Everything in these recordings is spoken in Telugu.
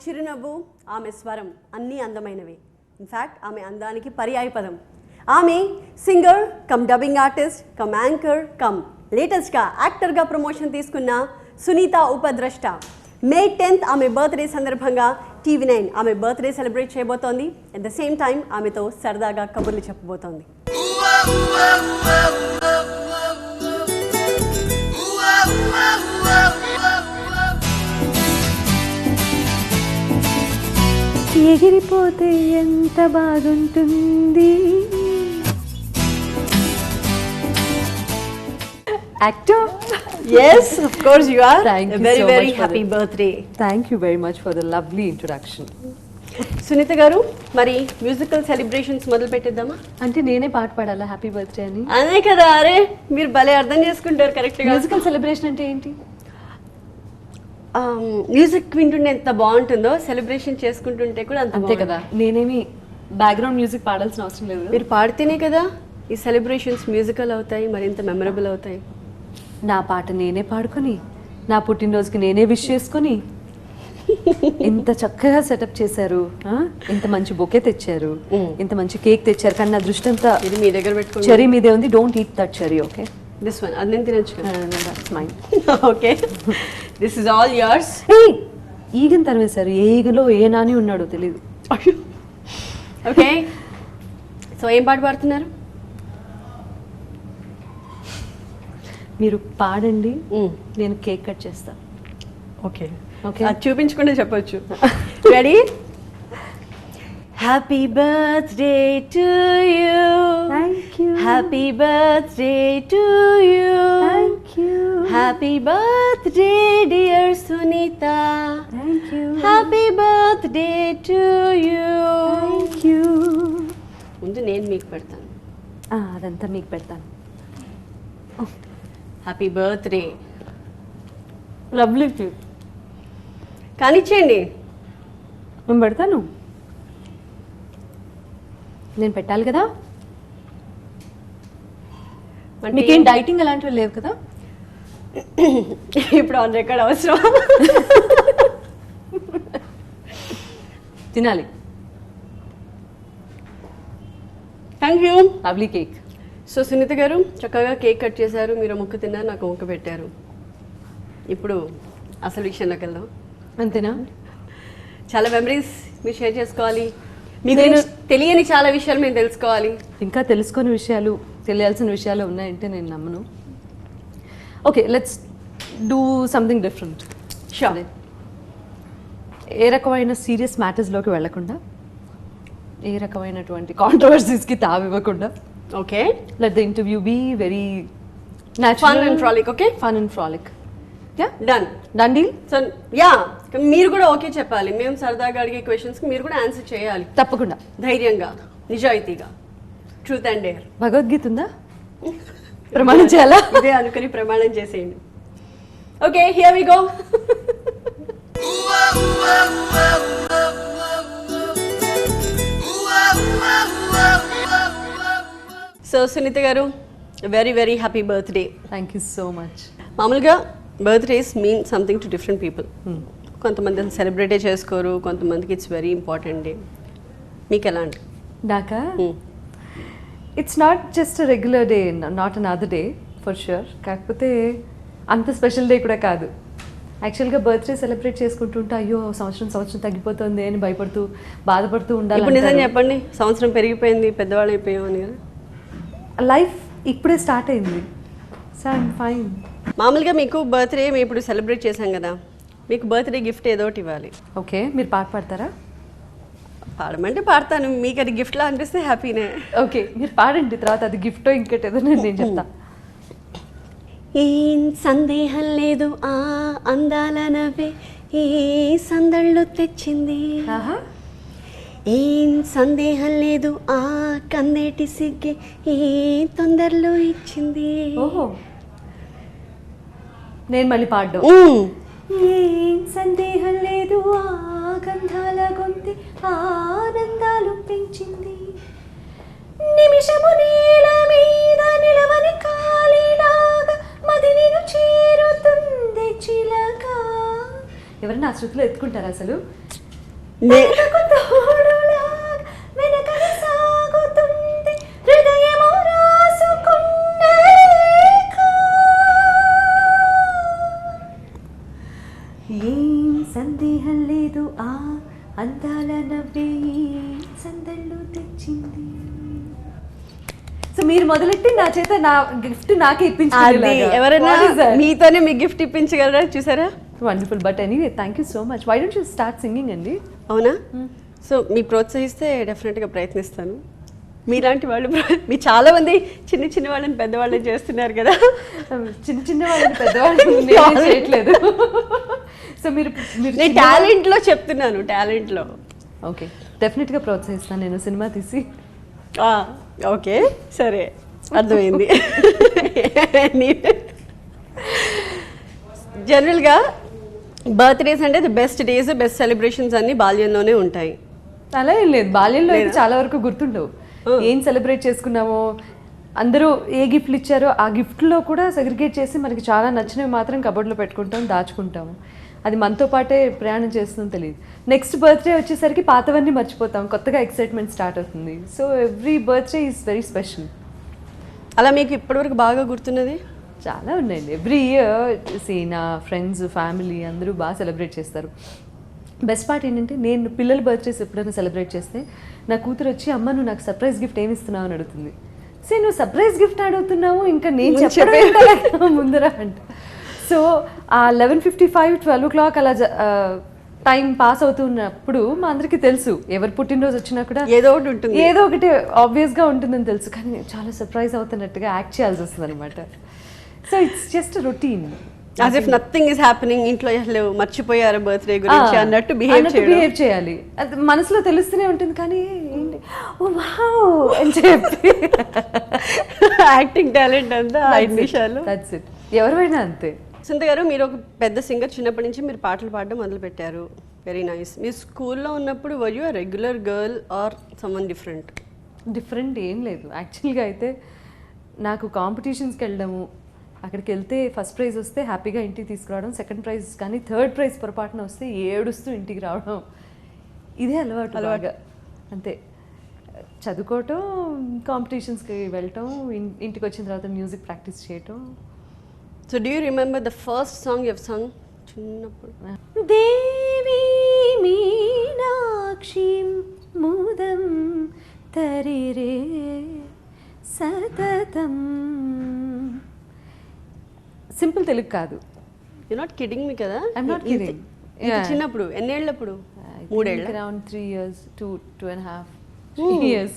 చిరునవ్వు, ఆమె స్వరం అన్నీ అందమైనవి. ఇన్ఫ్యాక్ట్ ఆమె అందానికి పర్యాయపదం. ఆమె singer come dubbing artist cum anchor come లేటెస్ట్గా యాక్టర్గా ప్రమోషన్ తీసుకున్న సునీత ఉపద్రష్ట. మే 10th ఆమె బర్త్డే సందర్భంగా TV9 ఆమె బర్త్డే సెలబ్రేట్ చేయబోతోంది. అట్ ద సేమ్ టైం ఆమెతో సరదాగా కబుర్లు చెప్పబోతోంది. ఎగిరిపోతే ఎంత బాగుంటుంది. Actor? Yes, of course you are. Thank you very so very much for happy birthday. Thank you very much for the lovely introduction. Sunitha గారు, మరి మ్యూజికల్ సెలబ్రేషన్స్ మొదలు పెట్టేద్దామా? అంటే నేనే పాట పాడాలా హ్యాపీ బర్త్డే అని? అదే కదా. అరే మీరు భలే అర్థం చేసుకుంటారు కరెక్ట్గా. మ్యూజికల్ సెలబ్రేషన్ అంటే ఏంటి? మ్యూజిక్ వింటుంటే ఎంత బాగుంటుందో సెలబ్రేషన్ చేసుకుంటుంటే కూడా అంతే కదా. నేనేమి బ్యాక్గ్రౌండ్ మ్యూజిక్ పాడాల్సిన అవసరం లేదు. మీరు పాడితేనే కదా ఈ సెలబ్రేషన్స్ మ్యూజికల్ అవుతాయి, మరింత మెమరబుల్ అవుతాయి. నా పాట నేనే పాడుకొని నా పుట్టినరోజుకి నేనే విష్ చేసుకొని ఇంత చక్కగా సెటప్ చేశారు, ఇంత మంచి బొకే తెచ్చారు, ఇంత మంచి కేక్ తెచ్చారు. కానీ నా దృష్టి అంతా ఇది మీ దగ్గర పెట్టుకోండి. చెరీ మీదే ఉంది. Don't eat that cherry. Okay, this one అది నేను తినొచ్చు. That's mine. Okay, this is all yours. ఈగని తరివేశారు. ఏ ఈగలో ఏ నాని ఉన్నాడో తెలియదు. ఓకే, సో ఏం పాట పాడుతున్నారు? మీరు పాడండి, నేను కేక్ కట్ చేస్తా. ఓకే ఓకే, అది చూపించకుండా చెప్పొచ్చు. Ready? Happy birthday to you. Thank you. Happy birthday to you. Thank you. Happy birthday dear Sunitha. Thank you. Happy birthday to you. Thank you. ముందు నేను మీకు పెడతాను. అదంతా మీకు పెడతాను. Happy birthday. లవ్లీ కేక్ కానిచ్చేయండి. నేను పెడతాను. నేను పెట్టాలి కదా. మీకేం డైటింగ్ అలాంటివి లేవు కదా? ఇప్పుడు ఆన్ రికార్డ్ అవసరం. తినాలి. Thank you. Lovely cake. So Sunitha గారు చక్కగా కేక్ కట్ చేశారు, మీరు ముక్క తిన్నారు, నాకు ముక్క పెట్టారు. ఇప్పుడు అసలు విషయంలోకి వెళ్దాం. అంతేనా? చాలా మెమరీస్ మీరు షేర్ చేసుకోవాలి. మీకు తెలియని చాలా విషయాలు మేము తెలుసుకోవాలి. ఇంకా తెలుసుకునే విషయాలు, తెలియాల్సిన విషయాలు ఉన్నాయంటే నేను నమ్మను. Okay, let's do something different. Sure. ఏ రకమైన సీరియస్ మ్యాటర్స్లోకి వెళ్లకుండా, ఏ రకమైనటువంటి కాంట్రవర్సీస్కి తావివ్వకుండా, okay, let the interview be very natural, fun and frolic. Okay, fun and frolic. Yeah, done deal. So yeah, మీరు కూడా ఓకే చెప్పాలి. మేము సరదాగా అడిగే క్వశ్చన్స్కి మీరు కూడా ఆన్సర్ చేయాలి. తప్పకుండా, ధైర్యంగా, నిజాయితీగా, ట్రూత్ అండ్ డేర్. భగవద్గీత ఉందా? ప్రమాణం చేయాలా? ఇదే అనుకుని ప్రమాణం చేసేయండి. Okay, here we go. So Sunitha garu, very very happy birthday. Thank you so much. మామూలుగా birthdays mean something to different people. కొంతమంది సెలబ్రేటే చేసుకోరు, కొంతమందికి ఇట్స్ వెరీ ఇంపార్టెంట్ డే. మీకు ఎలాంటి? నాకా it's not just regular day, not another day for sure. కాకపోతే అంత స్పెషల్ డే కూడా కాదు. యాక్చువల్గా బర్త్డే సెలబ్రేట్ చేసుకుంటుంటే అయ్యో సంవత్సరం తగ్గిపోతుంది అని భయపడుతూ బాధపడుతూ ఉండాలి. ఇప్పుడు నిజం చెప్పండి, సంవత్సరం పెరిగిపోయింది, పెద్దవాళ్ళు అయిపోయాం అని కదా. లైఫ్ ఇప్పుడే స్టార్ట్ అయింది. So I'm fine. మామూలుగా మీకు బర్త్డే మేము ఇప్పుడు సెలబ్రేట్ చేశాం కదా, మీకు బర్త్డే గిఫ్ట్ ఏదో ఒకటి ఇవ్వాలి. ఓకే, మీరు పాట పాడతారా? పాడమంటే పాడతాను, మీకు అది గిఫ్ట్లా అనిపిస్తే హ్యాపీనే. ఓకే, మీరు పాడండి, తర్వాత అది గిఫ్టో ఇంకేటేదో నేను చెప్తా. ఏం సందేహం లేదు, ఆ అందాల నవ్వే ఏ సందళ్ళు తెచ్చింది. ఏం సందేహం లేదు, ఆ కన్నేటి సిగ్గే ఏ తొందరలో ఇచ్చింది. ఓహో, నేను మళ్ళీ పాడ్డం. ఏం సందేహం లేదు, ఆ గంధాల గొంతి ఆనందాలు పెంచింది. నిమిషము నేల మీద నిలవని కాలిలాగా మది నేను చేరుతుంది చిలక. ఎవరైనా ఆ శృతిలో ఎత్తుకుంటారా అసలు? నే- వెనకనే సాగుతుంది హృదయము రాసుకున్న లేఖ. ఏం సందేహం లేదు ఆ అందాల నవ్వే సందళ్ళు తెచ్చింది. సో మీరు మొదలెట్టి నా చేత నా గిఫ్ట్ నాకే అది ఎవరైనా మీతోనే మీ గిఫ్ట్ ఇప్పించగలరా చూసారా? Wonderful. But anyway thank you so much. Why don't you start singing అండి? అవునా? సో మీకు ప్రోత్సహిస్తే డెఫినెట్గా ప్రయత్నిస్తాను. మీలాంటి వాళ్ళు మీ చాలా మంది చిన్న చిన్న వాళ్ళని పెద్దవాళ్ళని చేస్తున్నారు కదా. చిన్న చిన్న వాళ్ళని పెద్దవాళ్ళు నేనే చేయట్లేదు. సో మీరు నేను టాలెంట్లో చెప్తున్నాను, టాలెంట్లో. ఓకే, డెఫినెట్గా ప్రోత్సహిస్తాను నేను సినిమా తీసి. ఓకే సరే, అర్థమైంది. జనరల్గా బర్త్డేస్ అంటే the best days, best celebrations అన్ని బాల్యంలోనే ఉంటాయి. అలా ఏం లేదు, బాల్యంలో అయితే చాలా వరకు గుర్తుండవు. ఏం సెలబ్రేట్ చేసుకున్నామో, అందరూ ఏ గిఫ్ట్లు ఇచ్చారో ఆ గిఫ్ట్లో కూడా సెగ్రిగేట్ చేసి మనకి చాలా నచ్చినవి మాత్రం కబోర్డ్లో పెట్టుకుంటాం, దాచుకుంటాము. అది మనతో పాటే ప్రయాణం చేస్తుందని తెలియదు. నెక్స్ట్ బర్త్డే వచ్చేసరికి పాతవన్నీ మర్చిపోతాం, కొత్తగా ఎక్సైట్మెంట్ స్టార్ట్ అవుతుంది. So every birthday is very special. అలా మీకు ఇప్పటివరకు బాగా గుర్తున్నది? చాలా ఉన్నాయండి. ఎవ్రీ ఇయర్ నా ఫ్రెండ్స్ ఫ్యామిలీ అందరూ బాగా సెలబ్రేట్ చేస్తారు. బెస్ట్ పార్ట్ ఏంటంటే, నేను పిల్లల బర్త్డేస్ ఎప్పుడైనా సెలబ్రేట్ చేస్తే నా కూతురు వచ్చి అమ్మ నువ్వు నాకు సర్ప్రైజ్ గిఫ్ట్ ఏమి ఇస్తున్నావు అని అడుగుతుంది. సరే నువ్వు సర్ప్రైజ్ గిఫ్ట్ అడుగుతున్నావు, ఇంకా నేను చెప్పే ముందర అంట. సో ఆ 11:55 12 o'clock అలా టైం పాస్ అవుతున్నప్పుడు మా అందరికీ తెలుసు ఎవరు పుట్టినరోజు వచ్చినా కూడా ఏదో ఒకటి ఉంటుంది, ఏదో ఒకటి ఆబ్వియస్గా ఉంటుందని తెలుసు. కానీ నేను చాలా సర్ప్రైజ్ అవుతున్నట్టుగా యాక్ట్ చేయాల్సి వస్తుంది అనమాట. So it's just routine, as if nothing is happening. ఇంట్లో అసలు మర్చిపోయారు బర్త్డే గురించి అన్నట్టు బిహేవ్ చేయాలి. అది మనసులో తెలుస్తూనే ఉంటుంది, కానీ ఏంటి ఓ వావ్ అని చెప్పి యాక్టింగ్ టాలెంట్ అంతా 5 నిమిషాలు. That's it. ఎవరైనా అంతే. సుంత గారు, మీరు ఒక పెద్ద సింగర్, చిన్నప్పటి నుంచి మీరు పాటలు పాడడం మొదలు పెట్టారు. Very nice. మీ స్కూల్లో ఉన్నప్పుడు were you a regular girl or someone different? Different ఏం లేదు. యాక్చువల్గా అయితే నాకు కాంపిటీషన్స్కి వెళ్ళడము, అక్కడికి వెళ్తే ఫస్ట్ ప్రైజ్ వస్తే హ్యాపీగా ఇంటికి తీసుకురావడం, సెకండ్ ప్రైజ్ కానీ థర్డ్ ప్రైజ్ పొరపాటున వస్తే ఏడుస్తూ ఇంటికి రావడం, ఇదే అలవాటు. అంతే. చదువుకోవటం, కాంపిటీషన్స్కి వెళ్ళటం, ఇంటికి వచ్చిన తర్వాత మ్యూజిక్ ప్రాక్టీస్ చేయటం. So do you remember the first song you have sung చిన్నప్పుడు? దేవి మీనాక్షి ముదం తరిరే సతతం. సింపుల్ తెలుగు కాదు. యు నాట్ కిడింగ్ మీ కదా? I'm not kidding. చిన్నప్పుడు ఎన్నేళ్ళప్పుడు? 3 ఏళ్ళ? Around 3 years, 2.5 years.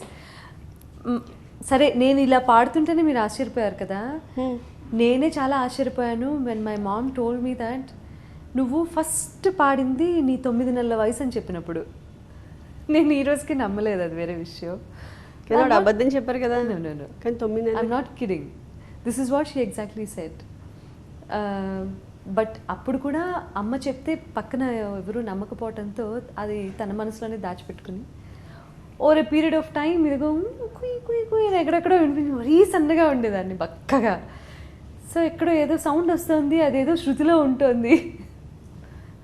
సరే, నేను ఇలా పాడుతుంటేనే మీరు ఆశ్చర్యపోయారు కదా. నేనే చాలా ఆశ్చర్యపోయాను when my mom told me that నువ్వు ఫస్ట్ పాడింది నీ 9 నెలల వయసు అని చెప్పినప్పుడు. నేను ఈ రోజుకి నమ్మలేదు, అది వేరే విషయం. అబద్ధం చెప్పారు కదా. కానీ 9 నెలలు. I'm not kidding. This is what she exactly said. But అప్పుడు కూడా అమ్మ చెప్తే పక్కన ఎవరు నమ్మకపోవడంతో అది తన మనసులోనే దాచిపెట్టుకుని over a period of time ఇదిగో కుయ్ కుయ్ కుయ్ అని ఎక్కడెక్కడో వినిపించి మరీ సన్నగా ఉండేదాన్ని బక్కగా. సో ఎక్కడో ఏదో సౌండ్ వస్తుంది, అదేదో శృతిలో ఉంటుంది,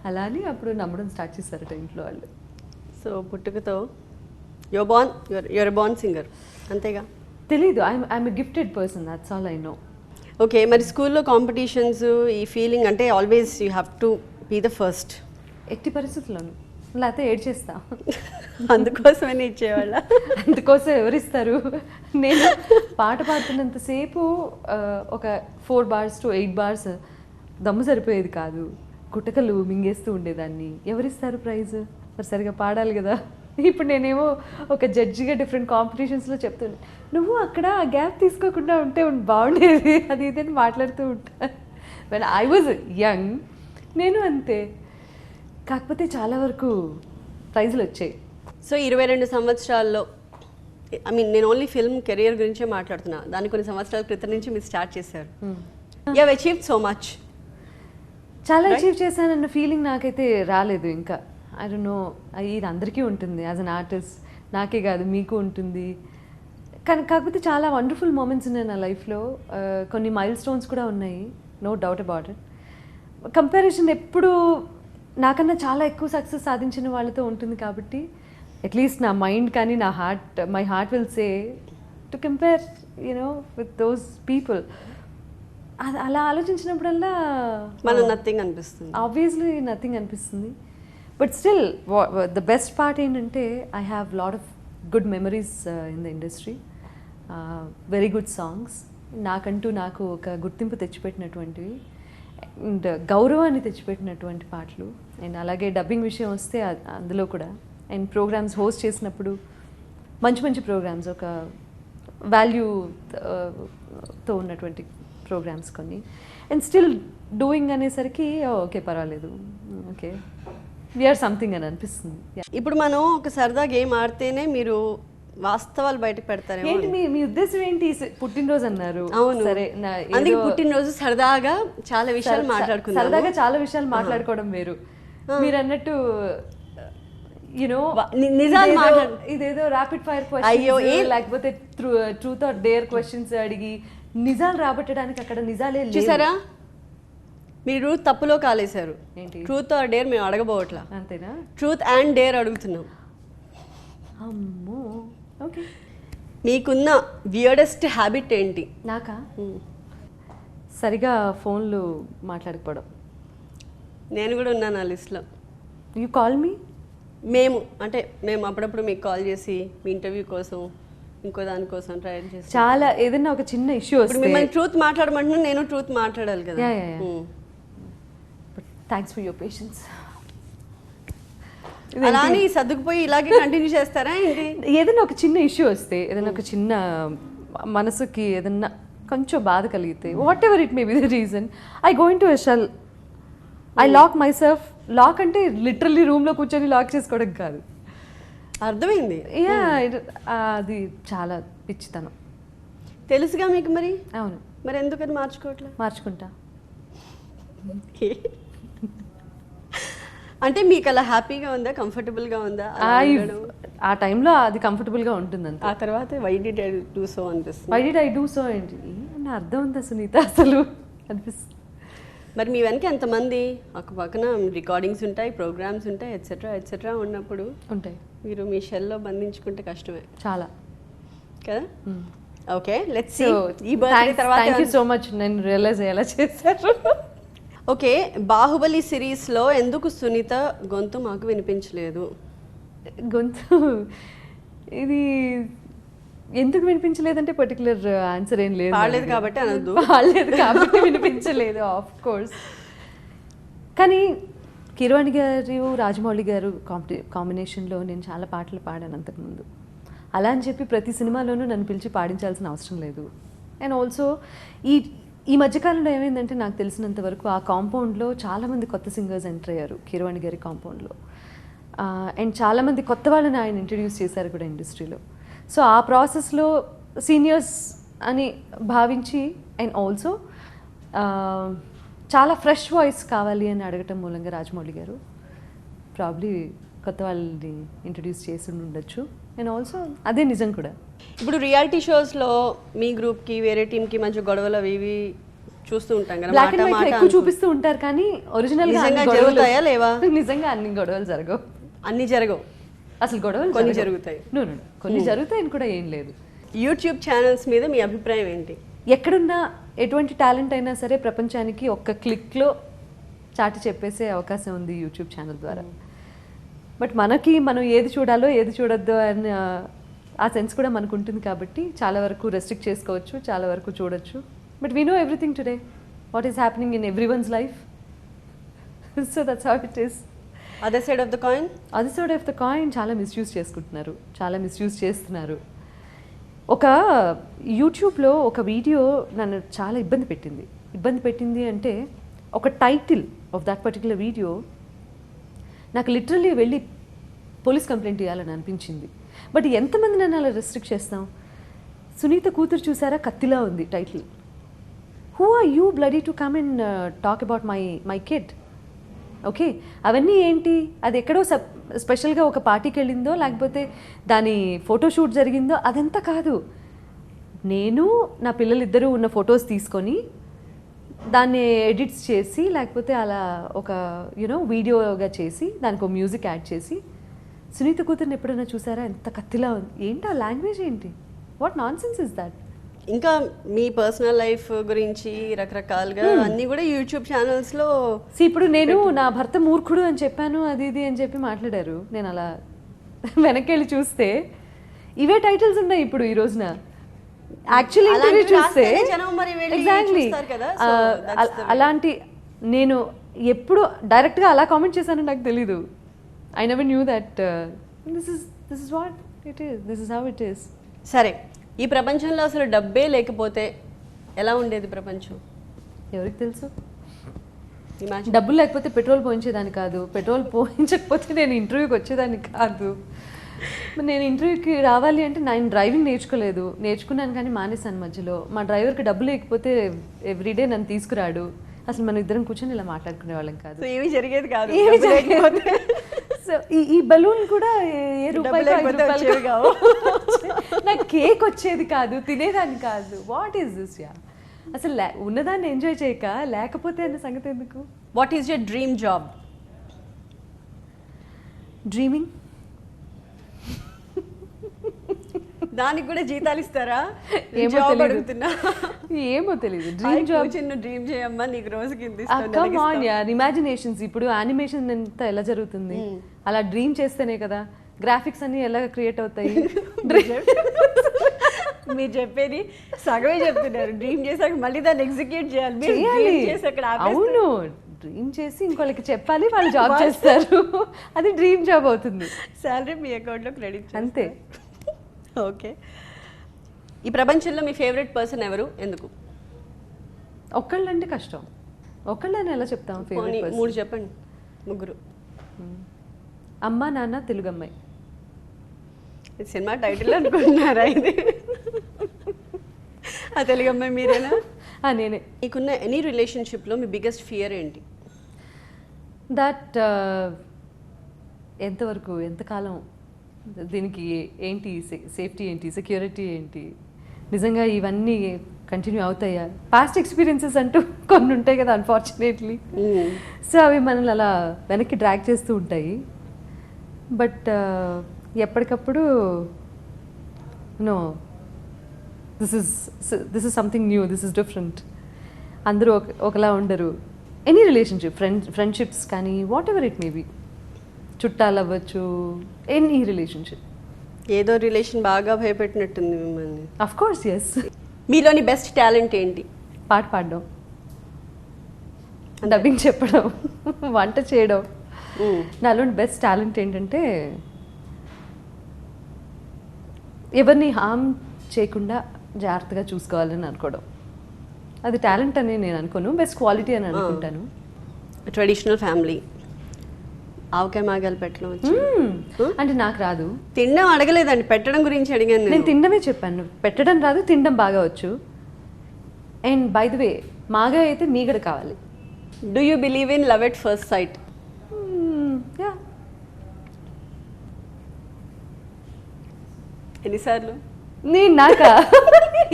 అలా అని అప్పుడు నమ్మడం స్టార్ట్ చేశారట ఇంట్లో వాళ్ళు. సో పుట్టుకతో యువర్ బార్న్ సింగర్ అంతేగా? తెలీదు. I'm a gifted person, that's all I know. Okay, మరి స్కూల్లో కాంపిటీషన్స్, ఈ ఫీలింగ్ అంటే always you have to be the first? ఎట్టి పరిస్థితుల్లోనూ, లేకపోతే ఏడ్ చేస్తా. అందుకోసమని ఇచ్చేవాళ్ళ? అందుకోసం ఎవరిస్తారు? నేను పాట పాడుతున్నంతసేపు ఒక 4 bars to 8 bars దమ్ము సరిపోయేది కాదు, గుటకలు మింగేస్తూ ఉండేదాన్ని. ఎవరిస్తారు ప్రైజ్? మరి సరిగా పాడాలి కదా. ఇప్పుడు నేనేమో ఒక జడ్జిగా డిఫరెంట్ కాంపిటీషన్స్లో చెప్తుండే, నువ్వు అక్కడ ఆ గ్యాప్ తీసుకోకుండా ఉంటే బాగుండేది, అది ఇదని మాట్లాడుతూ ఉంటా. వెన్ ఐ వాజ్ యంగ్ నేను అంతే. కాకపోతే చాలా వరకు ప్రైజులు వచ్చాయి. సో 22 సంవత్సరాల్లో, ఐ మీన్ నేను ఓన్లీ ఫిల్మ్ కెరియర్ గురించే మాట్లాడుతున్నా, దాన్ని కొన్ని సంవత్సరాల క్రితం నుంచి మీరు స్టార్ట్ చేశారు. You have achieved so much. చాలా అచీవ్ చేశానన్న ఫీలింగ్ నాకైతే రాలేదు ఇంకా. ఐ డోంట్ నో, ఇది అందరికీ ఉంటుంది యాజ్ అన్ ఆర్టిస్ట్, నాకే కాదు మీకు ఉంటుంది. కానీ కాకపోతే చాలా వండర్ఫుల్ మూమెంట్స్ ఉన్నాయి నా లైఫ్లో, కొన్ని మైల్ స్టోన్స్ కూడా ఉన్నాయి, no doubt about it. Comparison ఎప్పుడు నాకన్నా చాలా ఎక్కువ సక్సెస్ సాధించిన వాళ్ళతో ఉంటుంది కాబట్టి అట్లీస్ట్ నా మైండ్ కానీ నా my heart will say to compare you know with those people. అది అలా ఆలోచించినప్పుడల్లా మన నథింగ్ అనిపిస్తుంది, ఆబ్వియస్లీ నథింగ్ అనిపిస్తుంది. But still the best part ఏంటంటే I have lot of good memories in the industry, very good songs, నాకు ఒక గుర్తింపు తెచ్చిపెట్టినటువంటివి అండ్ గౌరవాన్ని తెచ్చిపెట్టినటువంటి పాటలు. అండ్ అలాగే డబ్బింగ్ విషయం వస్తే అందులో కూడా అండ్ ప్రోగ్రామ్స్ హోస్ట్ చేసినప్పుడు మంచి మంచి ప్రోగ్రామ్స్, ఒక వాల్యూతో ఉన్నటువంటి ప్రోగ్రామ్స్ కొన్ని. అండ్ స్టిల్ డూయింగ్ అనేసరికి ఓకే పర్వాలేదు, ఓకే వీఆర్ సంథింగ్ అని అనిపిస్తుంది. ఇప్పుడు మనం ఒక సరదా గేమ్ ఆడితేనే మీరు వాస్తవాలు బయటకు పెడతారు. ఏంటి మీ ఉద్దేశం ఏంటి? పుట్టినరోజు అన్నారు. అవును, సరే, అందుకే పుట్టినరోజు సరదాగా చాలా విషయాలు మాట్లాడుకుందాం. సరదాగా చాలా విషయాలు మాట్లాడుకోవడం వేరు. మీరు అన్నట్టు యునో నిజాలు ఇదేదో ర్యాపిడ్ ఫైర్ క్వశ్చన్స్ లేకపోతే ట్రూత్ ఆర్ డేర్ క్వశ్చన్స్ అడిగి నిజాలు రాబట్టడానికి అక్కడ నిజాలే చూసారా, మీరు తప్పులో కాలేశారు. ఏంటి? ట్రూత్ ఆర్ డేర్ మేము అడగబోవట్లా, అంతేనా? ట్రూత్ అండ్ డేర్ అడుగుతున్నాం. అమ్మో, ఓకే. మీకున్న వియర్డెస్ట్ హ్యాబిట్ ఏంటి? నాకా? సరిగా ఫోన్లు మాట్లాడకపోవడం. నేను కూడా ఉన్నాను ఆ లిస్ట్లో. You call me? మేము అప్పుడప్పుడు మీకు కాల్ చేసి మీ ఇంటర్వ్యూ కోసం ఇంకో దానికోసం ట్రై చేసి చాలా ఏదైనా ఒక చిన్న ఇష్యూ వస్తే మిమ్మల్ని ట్రూత్ మాట్లాడమంటున్నా, నేను ట్రూత్ మాట్లాడాలి కదా. Thanks for your patience. అలానే సర్దుకుపోయి ఇలాగే కంటిన్యూ చేస్తారా ఏంటి? ఏదైనా ఒక చిన్న ఇష్యూ వస్తే, ఏదైనా ఒక చిన్న మనసుకి ఏదన్నా కొంచెం బాధ కలిగితే, whatever it may be the reason, I going to a shell, I lock myself. Lock అంటే లిటరల్లీ రూమ్లో కూర్చొని లాక్ చేసుకోవడం కాదు. అర్థమైంది. అది చాలా పిచ్చితనం. తెలుసుగా మీకు మరి. అవును, మరి ఎందుకని మార్చుకోవట్లేదు? మార్చుకుంటా. అంటే మీకు అలా హ్యాపీగా ఉందా, కంఫర్టబుల్గా ఉందా? ఆ టైంలో అది కంఫర్టబుల్గా ఉంటుంది అంతే. ఆ తర్వాత why did I do so అనిపిస్తుంది. Why did I do so ఏంటి నా అర్థం ఉందా సునీత అసలు అనిపిస్తుంది. మరి మీ వెనక ఎంతమంది, ఒక పక్కన రికార్డింగ్స్ ఉంటాయి, ప్రోగ్రామ్స్ ఉంటాయి, ఎట్సెట్రా ఎట్సెట్రా ఉన్నప్పుడు ఉంటాయి. మీరు మీ షెల్లో బంధించుకుంటే కష్టమే చాలా కదా. Okay, let's see. ఈ బర్త్డే తర్వాత థ్యాంక్ యూ సో మచ్. నేను రియలైజ్ అయ్యేలా చేశారు. ఓకే, బాహుబలి సిరీస్లో ఎందుకు సునీత గొంతు మాకు వినిపించలేదు? గొంతు ఇది ఎందుకు వినిపించలేదంటే పర్టికులర్ ఆన్సర్ ఏం లేదు. పాడలేదు కాబట్టి అనొద్దు. పాడలేదు కాబట్టి వినిపించలేదు, ఆఫ్ కోర్స్. కానీ కిరవాణి గారు, రాజమౌళి గారు కాంబినేషన్లో నేను చాలా పాటలు పాడాను అంతకుముందు. అలా అని చెప్పి ప్రతి సినిమాలోనూ నన్ను పిలిచి పాడించాల్సిన అవసరం లేదు. అండ్ ఆల్సో ఈ మధ్యకాలంలో ఏమైందంటే నాకు తెలిసినంత వరకు ఆ కాంపౌండ్లో చాలామంది కొత్త సింగర్స్ ఎంటర్ అయ్యారు కిరవాణి గారి కాంపౌండ్లో. అండ్ చాలామంది కొత్త వాళ్ళని ఆయన ఇంట్రడ్యూస్ చేశారు కూడా ఇండస్ట్రీలో. సో ఆ ప్రాసెస్లో సీనియర్స్ అని భావించి అండ్ ఆల్సో చాలా ఫ్రెష్ వాయిస్ కావాలి అని అడగటం మూలంగా రాజమౌళి గారు ప్రాబ్లీ కొత్త వాళ్ళని ఇంట్రడ్యూస్ చేసి ఉండొచ్చు. అండ్ ఆల్సో అదే నిజం కూడా. ఇప్పుడు రియాలిటీ షోస్లో మీ గ్రూప్కి వేరే టీంకి మంచి గొడవలు అవి ఇవి చూస్తూ ఉంటాం కదా, బ్లాక్ అండ్ వైట్ ఎక్కువ చూపిస్తూ ఉంటారు. కానీ ఒరిజినల్గా జరుగుతాయా లేవా? నిజంగా అన్ని గొడవలు జరగవు. అన్ని జరగవు, అసలు గొడవలు కొన్ని జరుగుతాయి. కొన్ని జరుగుతాయని కూడా ఏం లేదు. యూట్యూబ్ ఛానల్స్ మీద మీ అభిప్రాయం ఏంటి? ఎక్కడున్నా ఎటువంటి టాలెంట్ అయినా సరే ప్రపంచానికి ఒక్క క్లిక్లో చాటి చెప్పేసే అవకాశం ఉంది యూట్యూబ్ ఛానల్ ద్వారా. బట్ మనం ఏది చూడాలో ఏది చూడొద్దు అని ఆ సెన్స్ కూడా మనకు ఉంటుంది కాబట్టి చాలా వరకు రెస్ట్రిక్ట్ చేసుకోవచ్చు, చాలా వరకు చూడొచ్చు. But we know everything today, what is happening in every one's life. So that's how it is. Other side of the coin, other side of the coin చాలా మిస్యూజ్ చేసుకుంటున్నారు, చాలా మిస్యూజ్ చేస్తున్నారు. ఒక యూట్యూబ్లో ఒక వీడియో నన్ను చాలా ఇబ్బంది పెట్టింది అంటే ఒక title of that particular video నాకు లిటరల్లీ వెళ్ళి పోలీస్ కంప్లైంట్ ఇవ్వాలని అనిపించింది. బట్ ఎంతమంది నన్ను అలా రెస్ట్రిక్ట్ చేస్తాం? సునీత కూతురు చూసారా, కత్తిలా ఉంది title. Who are you bloody to come and talk about my kid? Okay, అవన్నీ ఏంటి? అది ఎక్కడో స్పెషల్గా ఒక పార్టీకి వెళ్ళిందో లేకపోతే దాని ఫోటోషూట్ జరిగిందో అదంతా కాదు. నేను నా పిల్లలిద్దరూ ఉన్న ఫొటోస్ తీసుకొని దాన్ని ఎడిట్స్ చేసి లేకపోతే అలా ఒక వీడియోగా చేసి దానికి ఒక మ్యూజిక్ యాడ్ చేసి సునీత కూతుర్ని ఎప్పుడైనా చూసారా ఎంత కత్తిలా ఉంది ఏంటి ఆ లాంగ్వేజ్ ఏంటి what non sense is that ఇంకా మీ పర్సనల్ లైఫ్ గురించి రకరకాలుగా అన్నీ కూడా యూట్యూబ్ ఛానల్స్లో ఇప్పుడు నేను నా భర్త మూర్ఖుడు అని చెప్పాను అది ఇది అని చెప్పి మాట్లాడారు నేను అలా వెనక్కి వెళ్ళి చూస్తే ఇవే టైటిల్స్ ఉన్నాయి ఇప్పుడు ఈ రోజున యాక్చువల్లీ ఇంటర్వ్యూ చూస్తే ఎగ్జాక్ట్లీ అలాంటి నేను ఎప్పుడు డైరెక్ట్గా అలా కామెంట్ చేశానో నాకు తెలీదు I never knew that this is what it is this is how it is. సరే, ఈ ప్రపంచంలో అసలు డబ్బే లేకపోతే ఎలా ఉండేది ప్రపంచం? ఎవరికి తెలుసు. డబ్బులు లేకపోతే పెట్రోల్ పోయించేదాన్ని కాదు, పెట్రోల్ పోయించకపోతే నేను ఇంటర్వ్యూకి వచ్చేదాన్ని కాదు. నేను ఇంటర్వ్యూకి రావాలి అంటే నేను డ్రైవింగ్ నేర్చుకున్నాను కానీ మానేశాను మధ్యలో. మా డ్రైవర్కి డబ్బు లేకపోతే ఎవ్రీడే నన్ను తీసుకురాడు. అసలు మనం ఇద్దరం కూర్చొని ఇలా మాట్లాడుకునే వాళ్ళం కాదు, ఏమీ జరిగేది కాదు. సో ఈ బలూన్ కూడా ఏ రూపాయలు నాకు కేక్ వచ్చేది కాదు, తినేదాన్ని కాదు. What is this yeah? అసలు ఉన్నదాన్ని ఎంజాయ్ చేయక లేకపోతే అనే సంగతి ఎందుకు? What is your dream job? Dreaming. దానికి కూడా జీతాలు ఇస్తారా? ఏమో తెలియదు. డ్రీమ్ జాబ్ చిన్న డ్రీమ్ చేయమ్మా, నీకు రోజుకి ఇమాజినేషన్స్. ఇప్పుడు యానిమేషన్ అంతా ఎలా జరుగుతుంది, అలా డ్రీమ్ చేస్తేనే కదా గ్రాఫిక్స్ అన్ని ఎలా క్రియేట్ అవుతాయి. మీరు చెప్పేది సగమే చెప్తున్నారు. డ్రీమ్ చేసాక మళ్ళీ దాన్ని ఎగ్జిక్యూట్ చేయాలి. అవును, డ్రీమ్ చేసి ఇంకోళ్ళకి చెప్పాలి, వాళ్ళు జాబ్ చేస్తారు. అది డ్రీమ్ జాబ్ అవుతుంది. శాలరీ మీ అకౌంట్లో క్రెడిట్ అంతే. ఓకే, ఈ ప్రపంచంలో మీ ఫేవరెట్ పర్సన్ ఎవరు, ఎందుకు? ఒక్కళ్ళంటే కష్టం. ఒక్కళ్ళని ఎలా చెప్తాం? ఫేవరెట్ పర్సన్ 3 చెప్పండి. 3. అమ్మ, నాన్న, తెలుగు అమ్మాయి. సినిమా టైటిల్ అనుకుంటున్నారా ఇది? ఆ తెలుగు అమ్మాయి మీరేనా? నేనే. మీకున్న ఎనీ రిలేషన్షిప్లో మీ బిగ్గెస్ట్ ఫియర్ ఏంటి? దట్ ఎంతవరకు, ఎంతకాలం, దీనికి ఏంటి సేఫ్టీ ఏంటి, సెక్యూరిటీ ఏంటి, నిజంగా ఇవన్నీ కంటిన్యూ అవుతాయా? పాస్ట్ ఎక్స్పీరియన్సెస్ అంటూ కొన్ని ఉంటాయి కదా అన్ఫార్చునేట్లీ. సో అవి మనల్ని అలా వెనక్కి డ్రాగ్ చేస్తూ ఉంటాయి. బట్ ఎప్పటికప్పుడు no, this is something new, this is different. అందరూ ఒకలా ఉండరు. ఎనీ రిలేషన్షిప్, ఫ్రెండ్షిప్స్ కానీ whatever it may be, చుట్టాలు అవ్వచ్చు, ఎనీ రిలేషన్షిప్. ఏదో రిలేషన్ బాగా భయపెట్టినట్టుంది మిమ్మల్ని. Of course yes. మీలోని బెస్ట్ టాలెంట్ ఏంటి? పాట పాడడం, డబ్బింగ్ చెప్పడం, వంట చేయడం. నాలోని బెస్ట్ టాలెంట్ ఏంటంటే ఎవరిని హామ్ చేయకుండా జాగ్రత్తగా చూసుకోవాలని అనుకోవడం. అది టాలెంట్ అని నేను అనుకోను, బెస్ట్ క్వాలిటీ అని అనుకుంటాను. Traditional family. ఆవకాయ మాగాలు పెట్టడం అంటే నాకు రాదు. తినడం అడగలేదండి, పెట్టడం గురించి అడిగాను. నేను తినడమే చెప్పాను, పెట్టడం రాదు, తినడం బాగా వచ్చు. అండ్ బై ద వే మాగా అయితే మీగడ కావాలి. Do you believe in love at first sight? Yeah. ఎన్నిసార్లు? నేను నాకా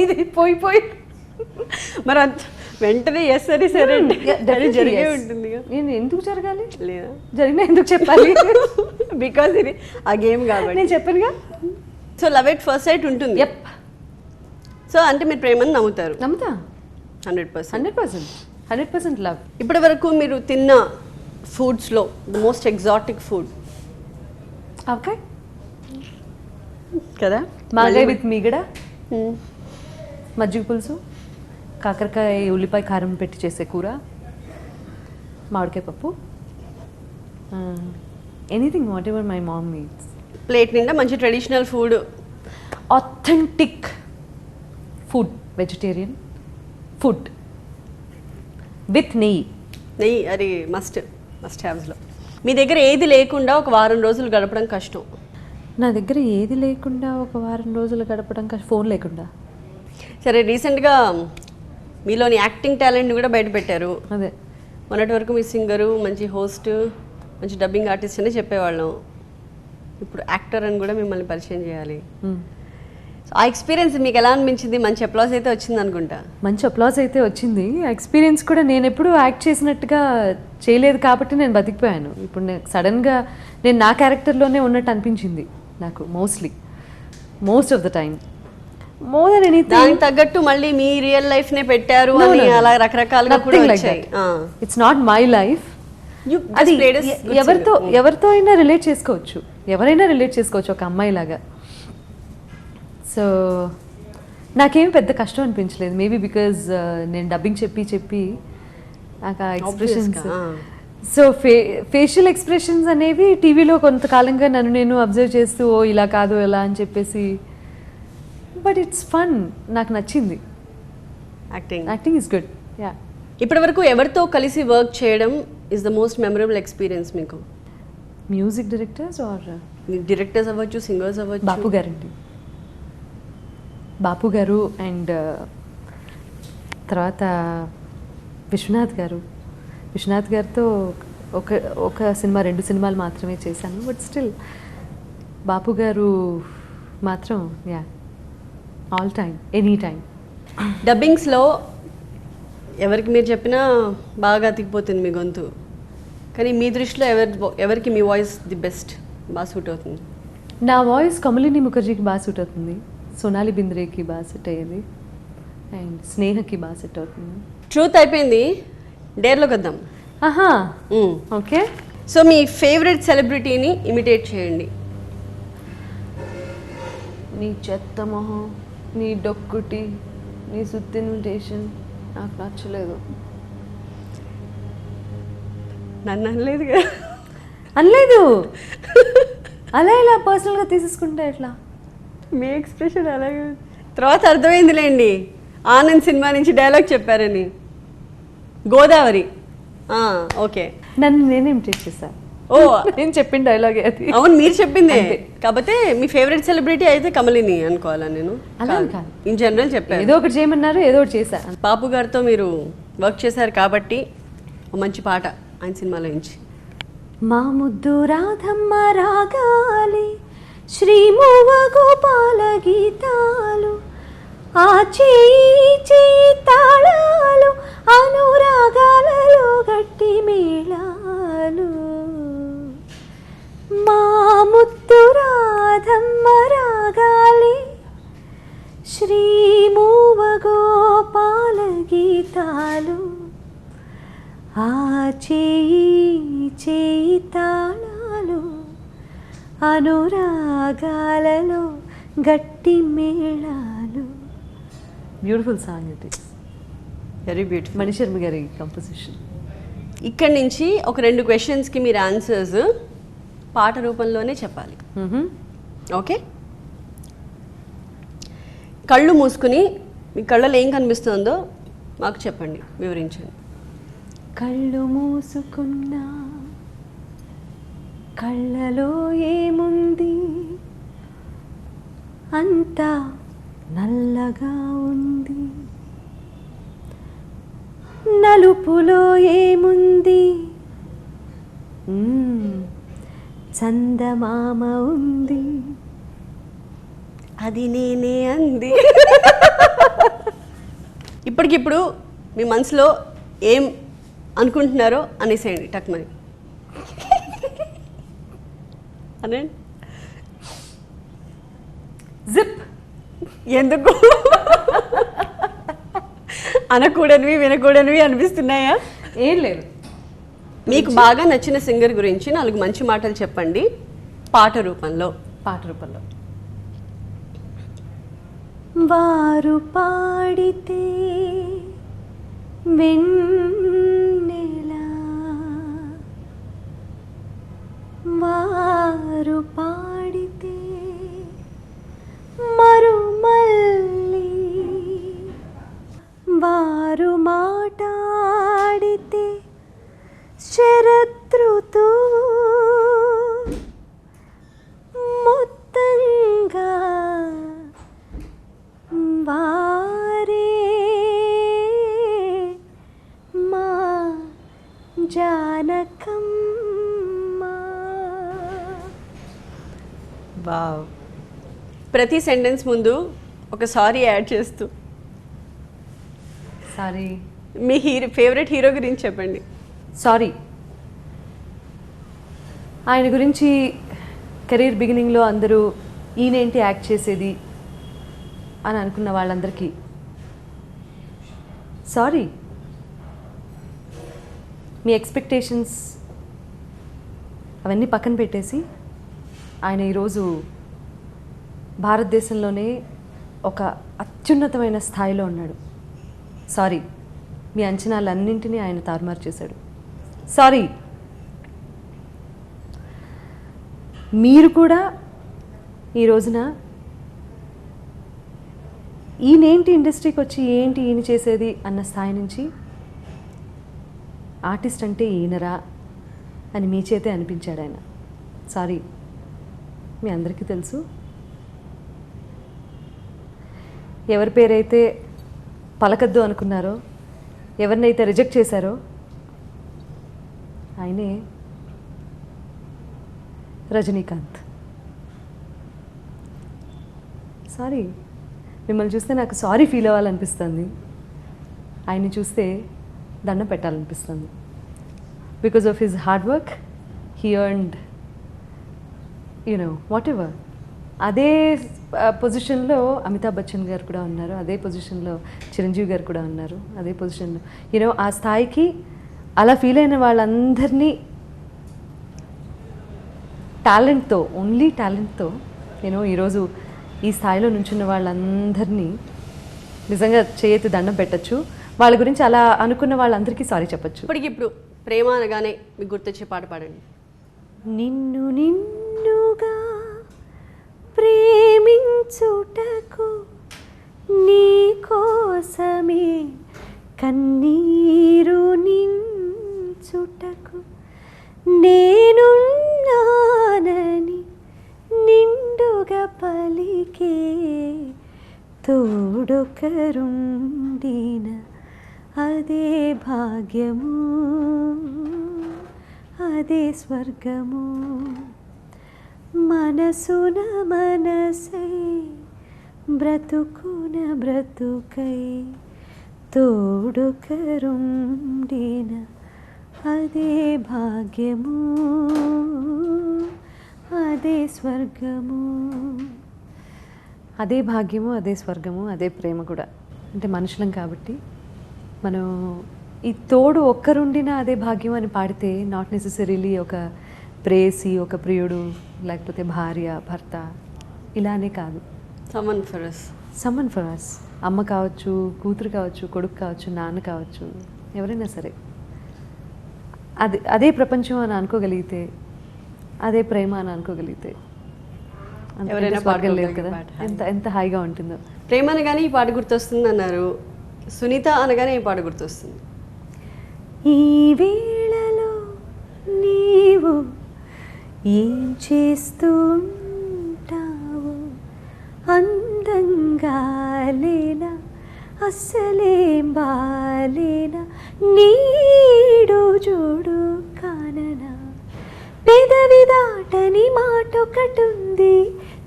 ఇది పోయి మరి అంత వెంటనే ఎస్ అని సరే జరిగే ఉంటుంది. నేను ఎందుకు జరగాలి? లేదా జరిగినా ఎందుకు చెప్పాలి? బికాజ్ ఇది ఆ గేమ్ కాబట్టి. నేను చెప్పానుగా. So love at first sight ఉంటుంది. సో అంటే మీరు ప్రేమను నమ్ముతారు? నమ్ముతా. 100%. 100% లవ్. ఇప్పటి వరకు మీరు తిన్న ఫుడ్స్లో the most exotic food? Okay కదా. మాగాయ విత్ మీగడ, మజ్జిగ పులుసు, కాకరకాయ ఉల్లిపాయ కారం పెట్టి చేసే కూర, మామిడికాయ పప్పు, anything whatever my mom meets. Plate నిండా మంచి traditional food, authentic food, vegetarian food with neyyi. అది మస్ట్ హ్యావ్స్లో. మీ దగ్గర ఏది లేకుండా ఒక వారం రోజులు గడపడం కష్టం? నా దగ్గర ఏది లేకుండా ఒక వారం రోజులు గడపడం కష్టం. ఫోన్ లేకుండా. సరే, రీసెంట్గా మీలోని యాక్టింగ్ టాలెంట్ కూడా బయట పెట్టారు. అదే, మొన్నటి వరకు మీ సింగరు, మంచి హోస్ట్, మంచి డబ్బింగ్ ఆర్టిస్ట్ అని చెప్పేవాళ్ళం. ఇప్పుడు యాక్టర్ అని కూడా మిమ్మల్ని పరిచయం చేయాలి. ఆ ఎక్స్పీరియన్స్ మీకు ఎలా అనిపించింది? మంచి అప్లాస్ అయితే వచ్చింది అనుకుంటా. మంచి అప్లాజ్ అయితే వచ్చింది. ఎక్స్పీరియన్స్ కూడా నేను ఎప్పుడూ యాక్ట్ చేసినట్టుగా చేయలేదు కాబట్టి నేను బతికిపోయాను. ఇప్పుడు నేను సడన్గా నేను నా క్యారెక్టర్లోనే ఉన్నట్టు అనిపించింది నాకు most of the time. More than anything దానికి తగ్గట్టు మళ్ళీ మీ రియల్ లైఫ్ నే పెట్టారు అని అలా రకరకాలుగా కూడా వచ్చాయి. It's not my life. అది ఎవరితో అయినా రిలేట్ చేసుకోవచ్చు, ఎవరైనా రిలేట్ చేసుకోవచ్చు ఒక అమ్మాయి లాగా. సో నాకేం పెద్ద కష్టం అనిపించలేదు. మేబీ బికాజ్ నేను డబ్బింగ్ చెప్పి నాకు ఆ ఎక్స్ప్రెషన్స్, సో ఫేషియల్ ఎక్స్ప్రెషన్స్ అనేవి టీవీలో కొంతకాలంగా నన్ను నేను అబ్జర్వ్ చేస్తూ ఓ ఇలా కాదు ఎలా అని చెప్పేసి, బట్ ఇట్స్ ఫన్. నాకు నచ్చింది. Acting is good. యా. ఇప్పటి వరకు ఎవరితో కలిసి వర్క్ చేయడం is the most memorable experience మీకు? మ్యూజిక్ డైరెక్టర్స్ ఆర్ డైరెక్టర్స్ అవ్వచ్చు, సింగర్స్ అవ్వచ్చు. బాపు గారండి. బాపు గారు అండ్ తర్వాత విశ్వనాథ్ గారితో ఒక సినిమా 2 సినిమాలు మాత్రమే చేశాను. బట్ స్టిల్ బాపు గారు మాత్రం yeah all time, any time. డబ్బింగ్స్లో ఎవరికి మీరు చెప్పినా బాగా అతికిపోతుంది మీ గొంతు, కానీ మీ దృష్టిలో ఎవరికి మీ వాయిస్ ది బెస్ట్, బాగా సూట్ అవుతుంది? నా వాయిస్ కమలిని ముఖర్జీకి బాగా సూట్ అవుతుంది, సోనాలి బింద్రేకి బాగా సెట్ అయ్యేది, అండ్ స్నేహకి బాగా సెట్ అవుతుంది. ట్రూత్ అయిపోయింది, డేర్లోకి వద్దాం. ఆహా ఓకే. సో మీ ఫేవరెట్ సెలబ్రిటీని ఇమిటేట్ చేయండి. నీ చెత్త మొహం, నీ డొక్కుటి, నీ సుత్తి ఇన్విటేషన్ నాకు నచ్చలేదు. నన్ను అనలేదు అనలేదు. అలా ఇలా పర్సనల్గా తీసేసుకుంటే ఎట్లా? మీ ఎక్స్ప్రెషన్ అలాగే. తర్వాత అర్థమైందిలేండి, ఆనంద్ సినిమా నుంచి డైలాగ్ చెప్పారని. గోదావరి. ఓకే, నన్ను నేనే ఇమిటేట్ చేశాను. ఓ నేను చెప్పిన డైలాగే అది. అవును, మీరు చెప్పిందే. కాకపోతే మీ ఫేవరెట్ సెలబ్రిటీ అయితే కమలిని అనుకోవాలా నేను? అలా కాదు, ఇన్ జనరల్ చెప్పాను. ఏదో ఒకటి చేయమన్నారు, ఏదో ఒకటి చేశాను. బాపు గారితో మీరు వర్క్ చేశారు కాబట్టి ఒక మంచి పాట ఆయన సినిమాలో నుంచి. మా ముద్దు రాధమ్మ రాగాలి, శ్రీమూవ గోపాల గీతాలు, ఆ చేయి తాళాలు, అనురాగాలలో గట్టి మేళాలు. మా ముద్దు రాధమ్మ రాగాలి, శ్రీమూవ గోపాల గీతాలు, ఆ చేయి తాళాలు, అనురాగాలలో గట్టి మేళాలు. Beautiful song it is. Very beautiful. Mani Sharma గారి కంపోజిషన్. ఇక్కడి నుంచి ఒక 2 క్వశ్చన్స్కి మీరు ఆన్సర్స్ పాట రూపంలోనే చెప్పాలి. ఓకే, కళ్ళు మూసుకుని మీ కళ్ళలో ఏం కనిపిస్తుందో మాకు చెప్పండి, వివరించండి. కళ్ళు మూసుకున్నా కళ్ళలో ఏముంది, అంతా నల్లగా ఉంది. నలుపులో ఏముంది, చందమామ ఉంది. అది నేనే అంది. ఇప్పటికిప్పుడు మీ మనసులో ఏం అనుకుంటున్నారో అనేసేయండి టక్మని. అనండి. జిప్. ఎందుకు అనకూడనివి వినకూడనివి అనిపిస్తున్నాయా? ఏం లేదు. మీకు బాగా నచ్చిన సింగర్ గురించి 4 మంచి మాటలు చెప్పండి పాట రూపంలో. వారు పాడితే వెన్నెలా, వారు పాడితే మరుమల్లి, వారు మాటాడితే శరదృతు, మొత్తంగా వారే మా జానకమ్మ. వావ్. ప్రతి సెంటెన్స్ ముందు ఒక సారీ యాడ్ చేస్తూ సారీ మీ ఫేవరెట్ హీరో గురించి చెప్పండి. సారీ. ఆయన గురించి కెరీర్ బిగినింగ్లో అందరూ ఈయనేంటి యాక్ట్ చేసేది అని అనుకున్న వాళ్ళందరికీ సారీ. మీ ఎక్స్పెక్టేషన్స్ అవన్నీ పక్కన పెట్టేసి ఆయన ఈరోజు భారతదేశంలోనే ఒక అత్యున్నతమైన స్థాయిలో ఉన్నాడు. సారీ, మీ అంచనాలన్నింటినీ ఆయన తారుమారు చేశాడు. సారీ. మీరు కూడా ఈ రోజున ఈయనేంటి ఇండస్ట్రీకి వచ్చి ఏంటి ఈయన చేసేది అన్న స్థాయి నుంచి ఆర్టిస్ట్ అంటే ఈయనరా అని మీ చేతే అనిపించాడు ఆయన. సారీ. మీ అందరికీ తెలుసు ఎవరి పేరైతే పలకద్దు అనుకున్నారో, ఎవరినైతే రిజెక్ట్ చేశారో ఆయనే రజనీకాంత్. సారీ. మిమ్మల్ని చూస్తే నాకు సారీ ఫీల్ అవ్వాలనిపిస్తుంది, ఆయన్ని చూస్తే దండం పెట్టాలనిపిస్తుంది. Because of his hard work he earned whatever. అదే పొజిషన్లో అమితాబ్ బచ్చన్ గారు కూడా ఉన్నారు, అదే పొజిషన్లో చిరంజీవి గారు కూడా ఉన్నారు, అదే పొజిషన్లో ఆ స్థాయికి అలా ఫీల్ అయిన వాళ్ళందరినీ టాలెంట్తో, ఓన్లీ టాలెంట్తో ఈరోజు ఈ స్థాయిలో నుంచున్న వాళ్ళందరినీ నిజంగా చేయెత్తి దండం పెట్టచ్చు. వాళ్ళ గురించి అలా అనుకున్న వాళ్ళందరికీ సారీ చెప్పచ్చు. ఇప్పటికిప్పుడు ప్రేమ అనగానే మీకు గుర్తొచ్చే పాట పాడండి. నిన్ను నిన్నుగా ప్రేమించుటకు నీ కోసమే కన్నీరు నించుటకు నేనున్నానని నిండుగా పలికే తోడొకరుండిన అదే భాగ్యము, అదే స్వర్గము. మనసున మనసై బ్రతుకున బ్రతుకై తోడొకరుండిన అదే భాగ్యము, అదే స్వర్గము. అదే భాగ్యము, అదే స్వర్గము, అదే ప్రేమ కూడా. అంటే మనుషులం కాబట్టి మనం ఈ తోడు ఒక్కరుండిన అదే భాగ్యం అని పాడితే నాట్ నెసెసరీలీ ఒక ప్రేసి, ఒక ప్రియుడు, లేకపోతే భార్య, భర్త ఇలానే కాదు. Summon for us. Summon for us. అమ్మ కావచ్చు, కూతురు కావచ్చు, కొడుకు కావచ్చు, నాన్న కావచ్చు, ఎవరైనా సరే అదే ప్రపంచం అని అనుకోగలిగితే, అదే ప్రేమ అని అనుకోగలిగితే ఎవరైనా స్వర్గం లేదు కదా. ఎంత హాయిగా ఉంటుందో. ప్రేమ అనగానే ఈ పాట గుర్తొస్తుంది అన్నారు, సునీత అనగానే ఈ పాట గుర్తొస్తుంది. ఈ వేళలో నీవు ఏం చేస్తుంటావు, అందంగా లేనా, అస్సలేం బాలేనా, నీడు జోడు కాననా, పెదవి దాటని మాటొకటుంది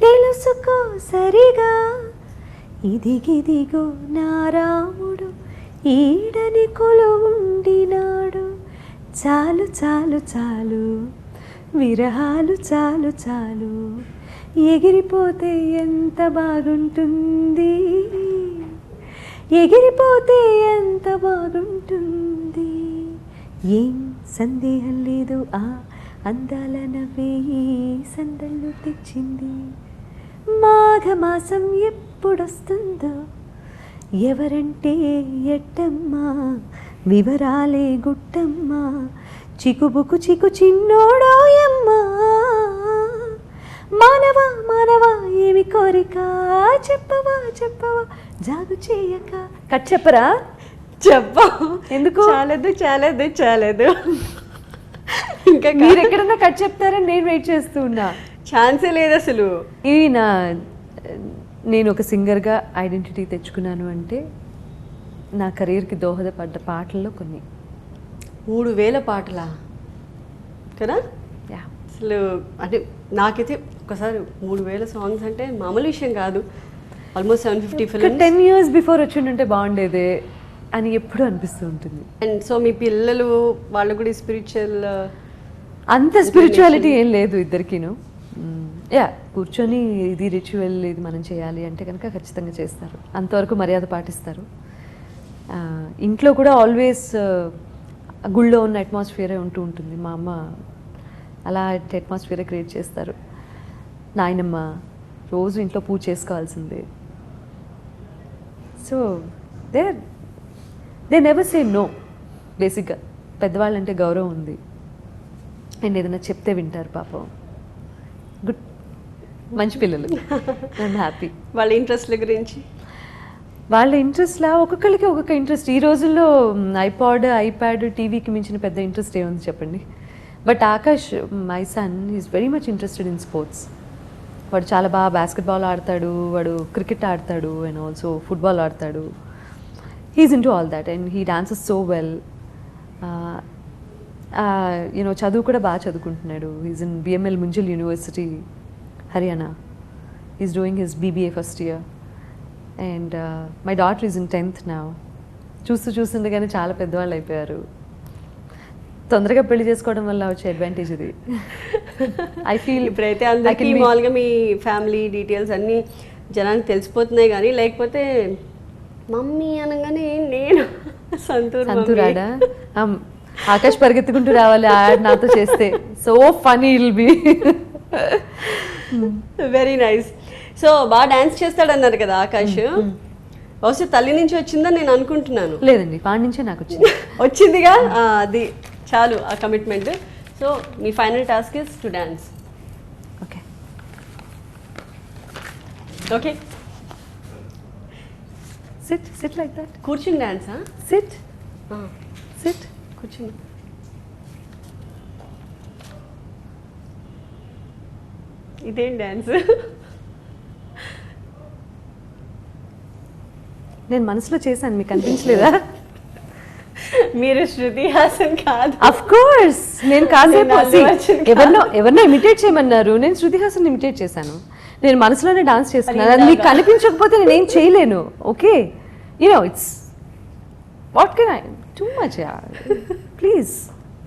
తెలుసుకో సరిగా, ఇదిగిదిగో నా రాముడు ఈడని కొలువుండినాడు, చాలు చాలు చాలు విరహాలు చాలు చాలు, ఎగిరిపోతే ఎంత బాగుంటుంది, ఎగిరిపోతే ఎంత బాగుంటుంది. ఏం సందేహం లేదు ఆ అందాల నవ్వే సందళ్ళు తెచ్చింది. మాఘమాసం ఎప్పుడొస్తుందో ఎవరంటే ఎట్టమ్మా, వివరాలే గుట్టమ్మా, చికుబుకు చికు చిన్నోడోయమ్మా, మానవా మానవా ఏమి కోరిక, చెప్పవా చెప్పవా జాగు చేయక. కట్ చెప్పరా? చెప్పా. ఎందుకు? చాలేదు చాలేదు చాలేదు. ఇంకా మీరు ఎక్కడన్నా కట్ చెప్తారని నేను వెయిట్ చేస్తూ ఉన్నా. ఛాన్సే లేదు అసలు. ఇవి నేను ఒక సింగర్గా ఐడెంటిటీ తెచ్చుకున్నాను అంటే నా కెరీర్కి దోహదపడ్డ పాటల్లో కొన్ని. 3000 పాటలా కదా? యా. అసలు అంటే నాకైతే ఒకసారి 3000 సాంగ్స్ అంటే మామూలు విషయం కాదు. ఆల్మోస్ట్ 750 ఒక ఫిల్మ్స్. 10 years బిఫోర్ వచ్చి ఉంటే బాగుండేదే అని ఎప్పుడు అనిపిస్తూ ఉంటుంది. అండ్ సో మీ పిల్లలు వాళ్ళు కూడా స్పిరిచువల్ అంత స్పిరిచువాలిటీ ఏం లేదు ఇద్దరికిను. యా కూర్చొని ఇది రిచువల్ ఇది మనం చేయాలి అంటే కనుక ఖచ్చితంగా చేస్తారు, అంతవరకు మర్యాద పాటిస్తారు. ఇంట్లో కూడా ఆల్వేస్ గుళ్ళో ఉన్న అట్మాస్ఫియరే ఉంటూ ఉంటుంది. మా అమ్మ అలా అట్మాస్ఫియరే క్రియేట్ చేస్తారు. నాయనమ్మ రోజు ఇంట్లో పూజ చేసుకోవాల్సిందే. So they never say no. బేసిక్గా పెద్దవాళ్ళంటే గౌరవం ఉంది, అండ్ ఏదైనా చెప్తే వింటారు పాపం. గుడ్, మంచి పిల్లలు. I'm happy. వాళ్ళ ఇంట్రెస్ట్ల గురించి వాళ్ళ ఇంట్రెస్ట్లా ఒక్కొక్కరికి ఒక్కొక్క ఇంట్రెస్ట్. ఈ రోజుల్లో ఐప్యాడ్ టీవీకి మించిన పెద్ద ఇంట్రెస్ట్ ఏముంది చెప్పండి. But Akash my son is very much interested in sports. వాడు చాలా బాగా బాస్కెట్బాల్ ఆడతాడు, వాడు క్రికెట్ ఆడతాడు, అండ్ ఆల్సో ఫుట్బాల్ ఆడతాడు. He is into all that and he dances so well. You చదువు కూడా బాగా చదువుకుంటున్నాడు. Is in BML Munjal university, Haryana. Is doing his BBA first year. And my daughter is in 10th now. చూస్తుండగానే చాలా పెద్దవాళ్ళు అయిపోయారు. తొందరగా పెళ్లి చేసుకోవడం వల్ల వచ్చే అడ్వాంటేజ్ ఇది. ఐ ఫీల్ ఇప్పుడైతే అందరికీ మామూలుగా మీ ఫ్యామిలీ డీటెయిల్స్ అన్నీ జనానికి తెలిసిపోతున్నాయి, కానీ లేకపోతే మమ్మీ అనగానే నేను సంతూరాడా ఆకాష్ పరిగెత్తుకుంటూ రావాలి యాడ్ నాతో చేస్తే. So funny will be. Very nice. So బాగా డాన్స్ చేస్తాడన్నారు కదా ఆకాష్. బహుశా తల్లి నుంచి వచ్చిందని నేను అనుకుంటున్నాను. లేదండి, వాడి నుంచే నాకు వచ్చింది. వచ్చిందిగా, అది చాలు ఆ commitment. So me final task is to dance. Okay okay, SIT like that. కూర్చుని డాన్సా? సిట్ కూర్చుని. ఇదేం డాన్స్? నేను మనసులో చేశాను, మీకు అనిపించలేదా? మీరు శృతి హాసన్ కాదు. అఫ్ కోర్స్ నేను కాసేపు నేను అల్లు అర్జున్ కాదు. ఎవరినో ఇమిటేట్ చేయమన్నారు, నేను శృతి హాసన్ ఇమిటేట్ చేశాను. నేను మనసులోనే డాన్స్ చేస్తున్నాను. అది మీకు కనిపించకపోతే నేనేం చేయలేను. Okay, you know it's what can I too much. Please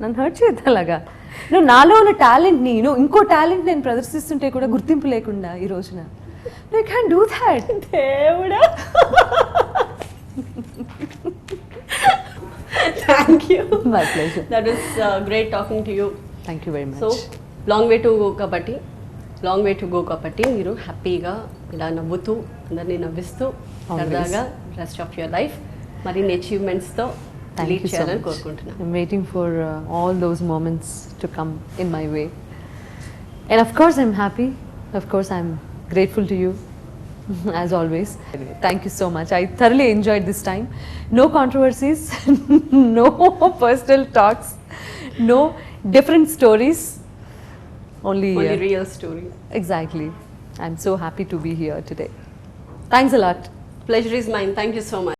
నన్ను హర్ట్ చేయద్దు అలాగా. నువ్వు నాలో ఉన్న టాలెంట్ని ఇంకో టాలెంట్ నేను ప్రదర్శిస్తుంటే కూడా గుర్తింపు లేకుండా ఈ రోజున ఐ క్యాన్ డూ దాట్. దేవుడా, thank you. My pleasure. That was great talking to you. Thank you very so much. Long way to go కాబట్టి మీరు హ్యాపీగా ఇలా నవ్వుతూ అందరినీ నవ్విస్తూ సరదాగా రెస్ట్ ఆఫ్ యువర్ లైఫ్ మరిన్ని అచీవ్మెంట్స్తో లీడ్ చేయాలని కోరుకుంటున్నాను. I'm waiting for all those moments to come in my way. And of course I'm happy. Of course I'm grateful to you as always. Thank you so much. I thoroughly enjoyed this time. No controversies, no personal talks, no different stories. Only real story. Exactly. I'm so happy to be here today. Thanks a lot. Pleasure is mine. Thank you so much.